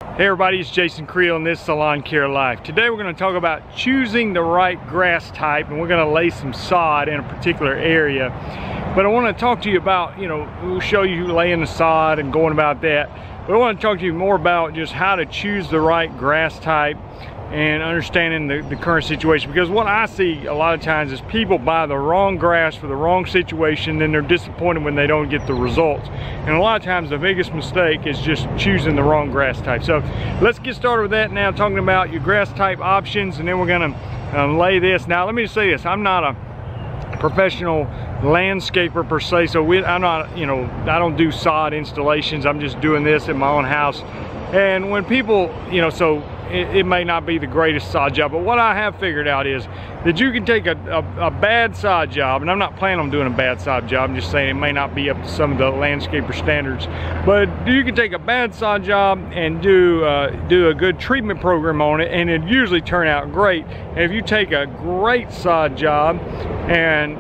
Hey everybody, it's Jason Creel and this is Lawn Care Life. Today we're going to talk about choosing the right grass type, and we're going to lay some sod in a particular area. But I want to talk to you about, we'll show you laying the sod and going about that. But I want to talk to you more about just how to choose the right grass type and understanding the current situation. Because what I see a lot of times is people buy the wrong grass for the wrong situation, then they're disappointed when they don't get the results. And a lot of times the biggest mistake is just choosing the wrong grass type. So let's get started with that now, talking about your grass type options, and then we're going to lay this. Now let me just say this, I'm not a professional landscaper per se, so I'm not, I don't do sod installations. I'm just doing this in my own house. And when people, it may not be the greatest sod job, but what I have figured out is that you can take a bad sod job, and I'm not planning on doing a bad sod job, I'm just saying it may not be up to some of the landscaper standards, but you can take a bad sod job and do a good treatment program on it, and it usually turn out great. And if you take a great sod job and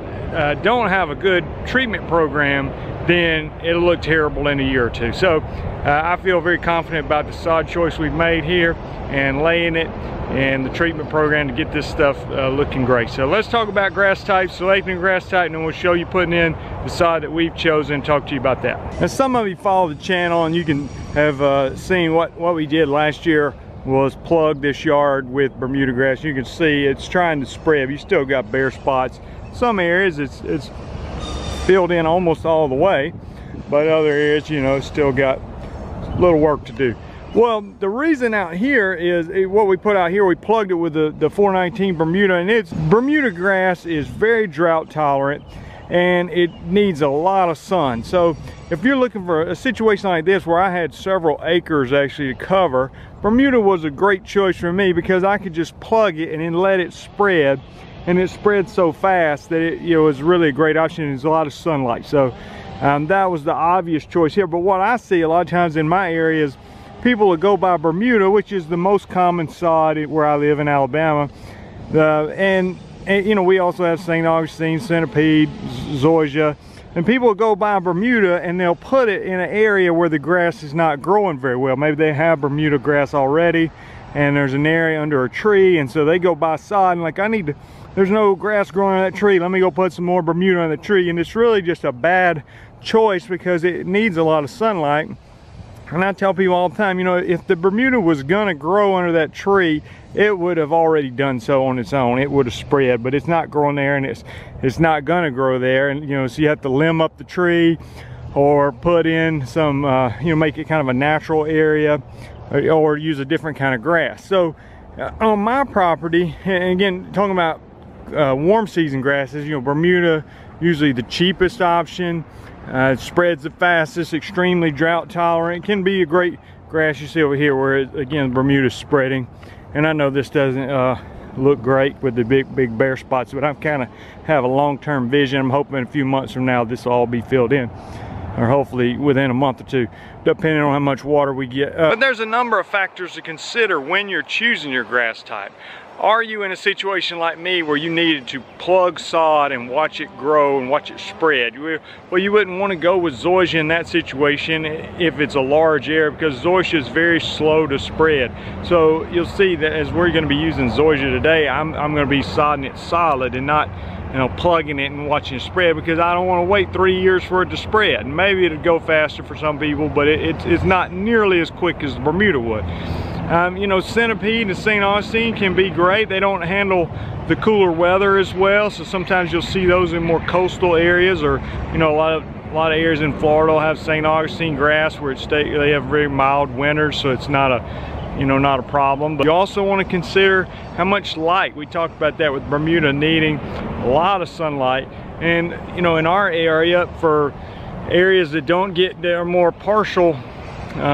don't have a good treatment program, then it'll look terrible in a year or two. So I feel very confident about the sod choice we've made here and laying it and the treatment program to get this stuff looking great. So let's talk about grass types, selecting a grass type, and then we'll show you putting in the sod that we've chosen and talk to you about that. Now some of you follow the channel and you can have seen what we did last year was plug this yard with Bermuda grass. You can see it's trying to spread. You still got bare spots. Some areas it's filled in almost all the way, but other areas, still got a little work to do. Well, the reason out here is what we put out here, we plugged it with the 419 Bermuda, and Bermuda grass is very drought tolerant and it needs a lot of sun. So if you're looking for a situation like this where I had several acres actually to cover, Bermuda was a great choice for me because I could just plug it and then let it spread. And it spread so fast that it was really a great option. There's a lot of sunlight, so that was the obvious choice here. But what I see a lot of times in my area is people will go by Bermuda, which is the most common sod where I live in Alabama, and we also have St. Augustine, Centipede, Zoysia, and people will go by Bermuda and they'll put it in an area where the grass is not growing very well. Maybe they have Bermuda grass already and there's an area under a tree, and so they go by sod and like, there's no grass growing on that tree, let me go put some more Bermuda on the tree. And it's really just a bad choice because it needs a lot of sunlight. And I tell people all the time, if the Bermuda was gonna grow under that tree, it would have already done so on its own. It would have spread, but it's not growing there, and it's not gonna grow there. And so you have to limb up the tree or put in some, make it kind of a natural area, or use a different kind of grass. So on my property, and again, talking about warm season grasses, Bermuda usually the cheapest option. It spreads the fastest, extremely drought tolerant. It can be a great grass. You see over here where again Bermuda's spreading, and I know this doesn't look great with the big bare spots, but I kind of have a long-term vision. I'm hoping a few months from now this will all be filled in, or hopefully within a month or two, depending on how much water we get. But there's a number of factors to consider when you're choosing your grass type. Are you in a situation like me where you needed to plug sod and watch it grow and watch it spread? Well, you wouldn't want to go with Zoysia in that situation if it's a large area, because Zoysia is very slow to spread. So you'll see that as we're going to be using Zoysia today, I'm going to be sodding it solid and not plugging it and watching it spread, because I don't want to wait 3 years for it to spread. Maybe it'd go faster for some people, but it's not nearly as quick as the Bermuda would. Centipede and St. Augustine can be great. They don't handle the cooler weather as well, so sometimes you'll see those in more coastal areas, or a lot of areas in Florida will have St. Augustine grass where they have very mild winters, so it's not a problem. But you also want to consider how much light. We talked about that with Bermuda needing a lot of sunlight, and in our area, for areas that are more partial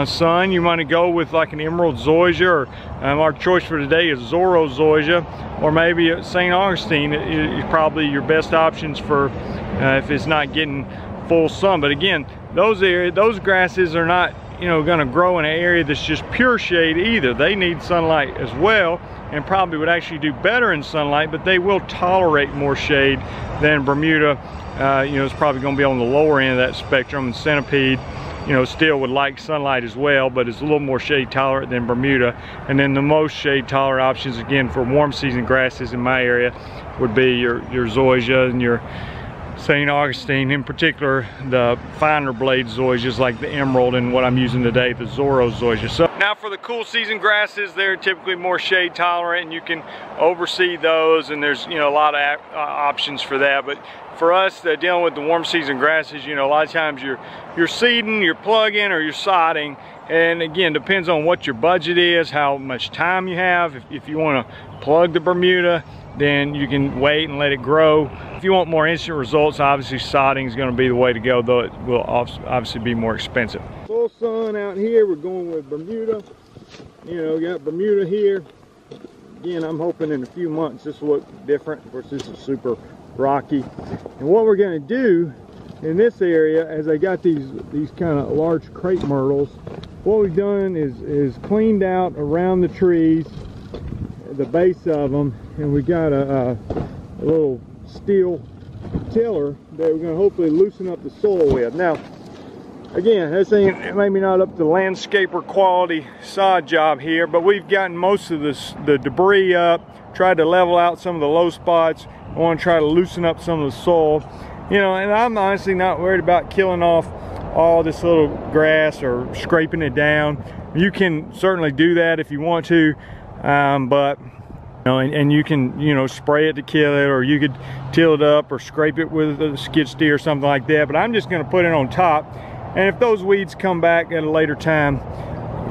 sun, you want to go with like an Emerald Zoysia, or our choice for today is Zorro Zoysia, or maybe St. Augustine is probably your best options for if it's not getting full sun. But again, those grasses are not going to grow in an area that's just pure shade either. They need sunlight as well, and probably would actually do better in sunlight, but they will tolerate more shade than Bermuda. It's probably going to be on the lower end of that spectrum, and Centipede you know, still would like sunlight as well, but it's a little more shade tolerant than Bermuda. And then the most shade tolerant options, again, for warm season grasses in my area would be your zoysia and your St. Augustine, in particular the finer blade zoysias like the emerald and what I'm using today, the Zorro zoysia. So now for the cool season grasses, they're typically more shade tolerant and you can overseed those, and there's, you know, a lot of options for that. But for us dealing with the warm season grasses, you know, a lot of times you're seeding, you're plugging, or you're sodding. And again, depends on what your budget is, how much time you have. If you want to plug the Bermuda, then you can wait and let it grow. If you want more instant results, obviously sodding is going to be the way to go, though it will obviously be more expensive. Full sun out here, we're going with Bermuda. You know, we got Bermuda here. Again, I'm hoping in a few months this will look different. Of course, this is super rocky. And what we're going to do in this area, as I got these kind of large crepe myrtles, what we've done is cleaned out around the trees, the base of them, and we got a little steel tiller that we're going to hopefully loosen up the soil with. Now, again, this ain't maybe not up to landscaper quality sod job here, but we've gotten most of the debris up, tried to level out some of the low spots. I want to try to loosen up some of the soil, you know, and I'm honestly not worried about killing off all this little grass or scraping it down. You can certainly do that if you want to, but you know, and you can, you know, spray it to kill it, or you could till it up or scrape it with a skid steer or something like that. But I'm just going to put it on top, and if those weeds come back at a later time,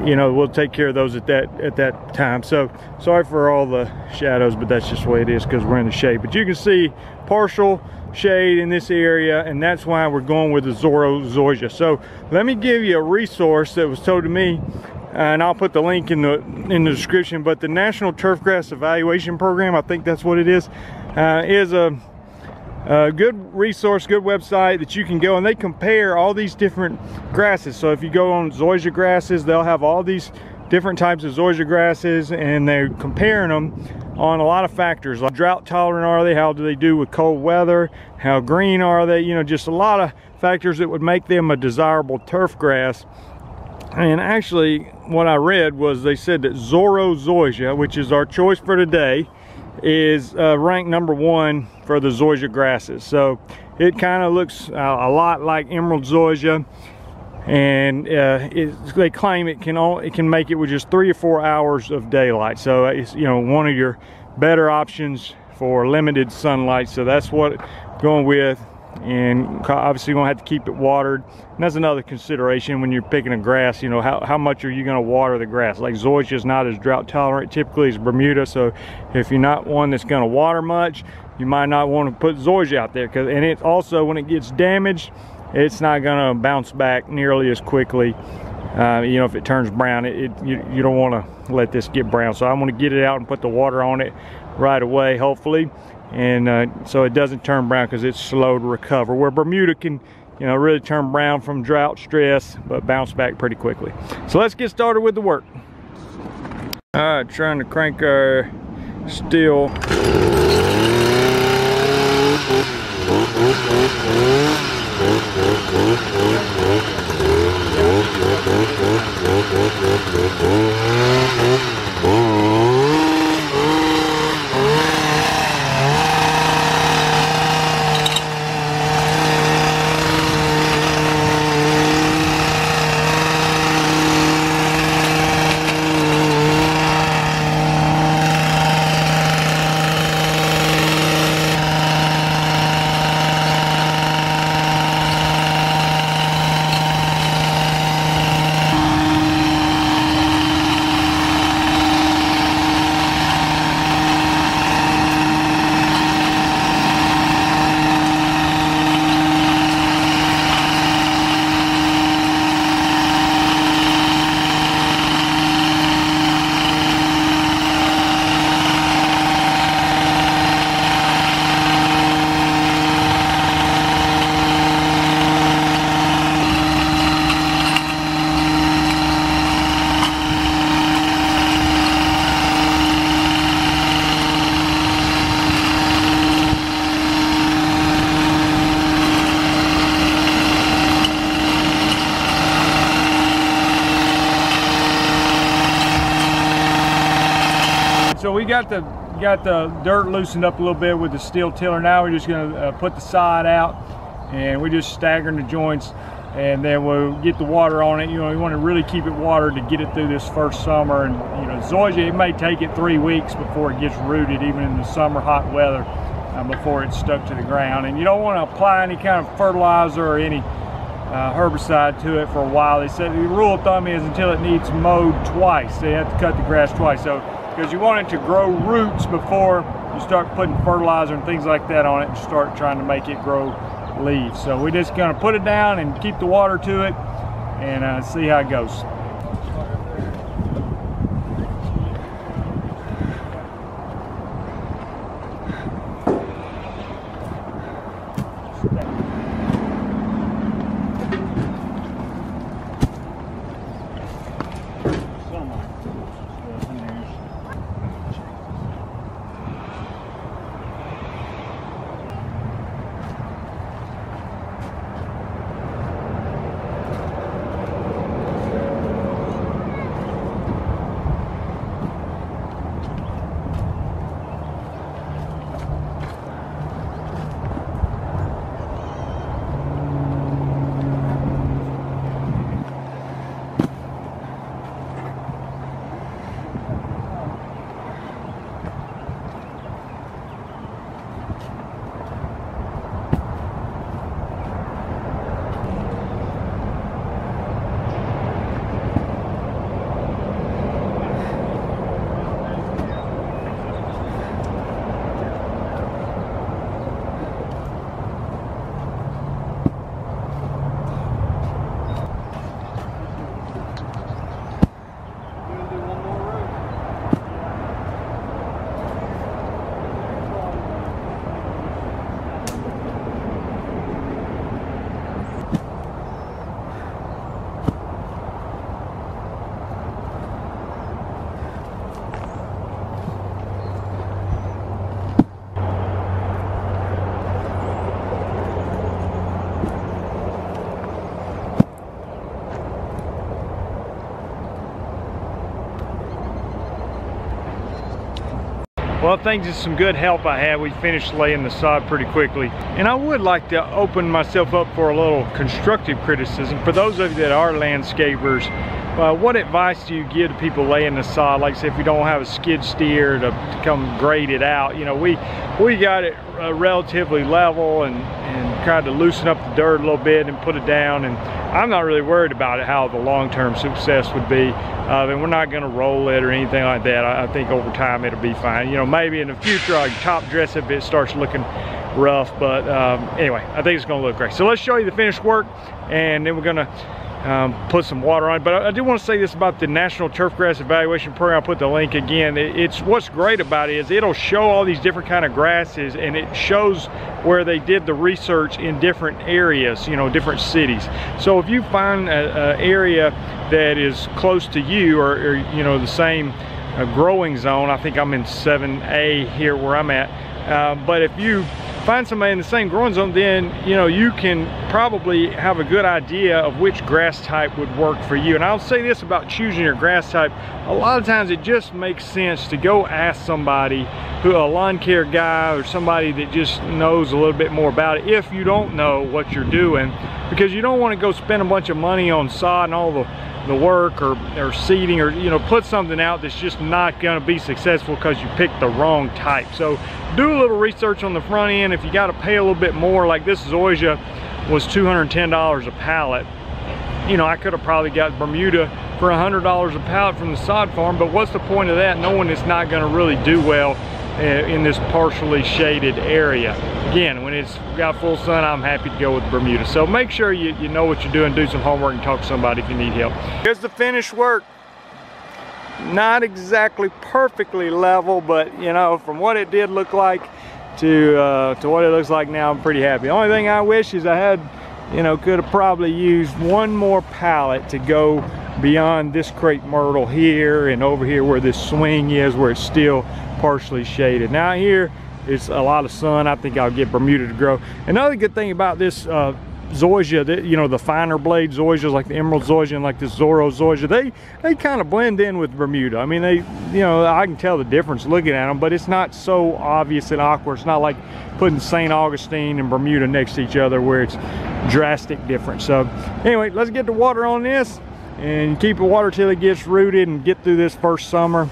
you know, we'll take care of those at that time. So sorry for all the shadows, but that's just the way it is because we're in the shade. But you can see partial shade in this area, and that's why we're going with the Zorro zoysia. So let me give you a resource that was told to me, and I'll put the link in the description. But the National Turfgrass Evaluation Program, I think that's what it is a good resource, good website that you can go, and they compare all these different grasses. So if you go on zoysia grasses, they'll have all these different types of zoysia grasses, and they're comparing them on a lot of factors, like drought tolerant are they, how do they do with cold weather, how green are they, you know, just a lot of factors that would make them a desirable turf grass. And actually what I read was they said that Zorro zoysia, which is our choice for today, is ranked #1 for the zoysia grasses. So it kind of looks a lot like emerald zoysia, and they claim it can make it with just 3 or 4 hours of daylight. So it's, you know, one of your better options for limited sunlight. So that's what I'm going with. And obviously you're gonna have to keep it watered, and that's another consideration when you're picking a grass. You know, how much are you going to water the grass? Like zoysia is not as drought tolerant typically as Bermuda, so if you're not one that's going to water much, you might not want to put zoysia out there, and it also, when it gets damaged, it's not going to bounce back nearly as quickly. You know, if it turns brown, you don't want to let this get brown. So I'm going to get it out and put the water on it right away, hopefully, and so it doesn't turn brown, because it's slow to recover, where Bermuda can, you know, really turn brown from drought stress but bounce back pretty quickly. So let's get started with the work. All right, trying to crank our steel. so we got the dirt loosened up a little bit with the steel tiller. Now we're just gonna put the sod out, and we're just staggering the joints, and then we'll get the water on it. You know, you want to really keep it watered to get it through this first summer. And you know, zoysia, it may take it 3 weeks before it gets rooted, even in the summer hot weather, before it's stuck to the ground. And you don't want to apply any kind of fertilizer or any herbicide to it for a while. They said the rule of thumb is until it needs mowed twice. They have to cut the grass twice. So because you want it to grow roots before you start putting fertilizer and things like that on it and start trying to make it grow leaves. So we're just going to put it down and keep the water to it and see how it goes. Well, thanks to some good help I had, we finished laying the sod pretty quickly. And I would like to open myself up for a little constructive criticism. For those of you that are landscapers, what advice do you give to people laying the sod? Like say if you don't have a skid steer to come grade it out, you know, we got it relatively level and tried to loosen up the dirt a little bit and put it down. And I'm not really worried about it, how the long-term success would be. And we're not going to roll it or anything like that. I think over time it'll be fine. You know, maybe in the future I can top dress it if it starts looking rough. But anyway, I think it's going to look great. So let's show you the finished work, and then we're going to put some water on it. But I do want to say this about the National Turfgrass Evaluation Program. I'll put the link again. It's what's great about it is it'll show all these different kind of grasses, and it shows where they did the research in different areas, you know, different cities. So if you find an area that is close to you, or you know, the same growing zone, I think I'm in 7A here where I'm at, but if you find somebody in the same growing zone, then you know you can probably have a good idea of which grass type would work for you. And I'll say this about choosing your grass type: a lot of times it just makes sense to go ask somebody, a lawn care guy or somebody that just knows a little bit more about it, if you don't know what you're doing, because you don't want to go spend a bunch of money on sod and all the work or seeding, or you know, put something out that's just not going to be successful because you picked the wrong type. So do a little research on the front end. If you got to pay a little bit more, like this zoysia was $210 a pallet, you know, I could have probably got Bermuda for $100 a pallet from the sod farm, but what's the point of that knowing it's not going to really do well in this partially shaded area? Again, when it's got full sun, I'm happy to go with Bermuda. So make sure you know what you're doing, do some homework, and talk to somebody if you need help. Here's the finished work. Not exactly perfectly level, but you know, from what it did look like to what it looks like now, I'm pretty happy. The only thing I wish is I had, you know, could have probably used one more pallet to go beyond this crepe myrtle here and over here where this swing is, where it's still partially shaded. Now here it's a lot of sun. I think I'll get Bermuda to grow. Another good thing about this zoysia, you know, the finer blade zoysias like the emerald zoysia and like the Zorro zoysia, they kind of blend in with Bermuda. I mean, you know, I can tell the difference looking at them, but it's not so obvious and awkward. It's not like putting St. Augustine and Bermuda next to each other where it's drastic difference. So anyway, let's get the water on this and keep the water till it gets rooted and get through this first summer,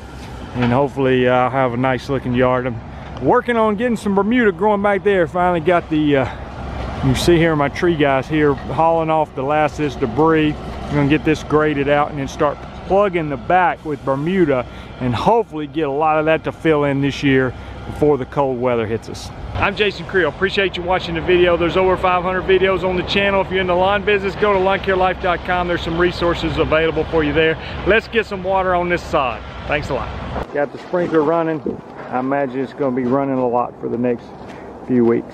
and hopefully I'll have a nice looking yard. I'm working on getting some Bermuda growing back there. Finally got the you see here my tree guys here hauling off the last of this debris. I'm gonna get this graded out and then start plugging the back with Bermuda and hopefully get a lot of that to fill in this year before the cold weather hits us. I'm Jason Creel. Appreciate you watching the video. There's over 500 videos on the channel. If you're in the lawn business, go to lawncarelife.com. There's some resources available for you there. Let's get some water on this sod. Thanks a lot. Got the sprinkler running. I imagine it's going to be running a lot for the next few weeks.